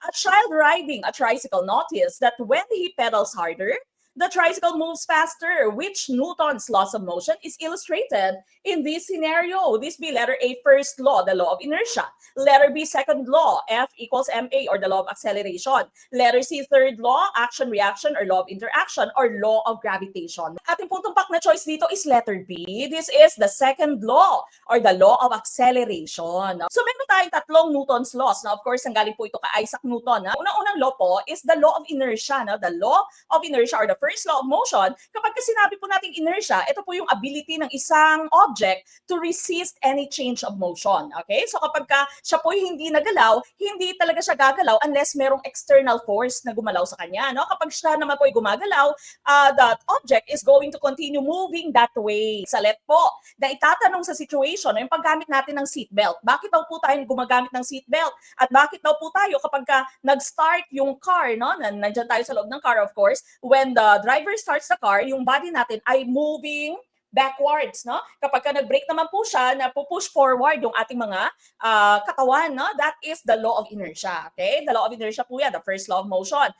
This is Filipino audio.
A child riding a tricycle noticed that when he pedals harder, the tricycle moves faster. Which Newton's laws of motion is illustrated in this scenario? This be letter A, first law, the law of inertia. Letter B, second law, F equals ma, or the law of acceleration. Letter C, third law, action-reaction, or law of interaction, or law of gravitation. Ating pong tumpak na choice dito is letter B. This is the second law, or the law of acceleration. So meron tayong tatlong Newton's laws. Now, of course, ang galing po ito kay Isaac Newton. Unang-unang law po is the law of inertia. The law of inertia, or the first law of motion. Kapag sinabi po nating inertia, ito po yung ability ng isang object to resist any change of motion. Okay? So kapag siya po hindi nagalaw, hindi talaga siya gagalaw unless merong external force na gumalaw sa kanya. No? Kapag siya naman po ay gumagalaw, that object is going to continue moving that way. Sa let po, na itatanong sa situation, yung paggamit natin ng seatbelt. Bakit daw po tayo gumagamit ng seatbelt? At bakit daw po tayo kapag nag-start yung car, no? Nandiyan tayo sa loob ng car, of course, when the driver starts the car, yung body natin ay moving backwards, no? Kapag nag-brake naman po siya, na push forward yung ating mga katawan, no? That is the law of inertia, okay? The law of inertia po yan, the first law of motion.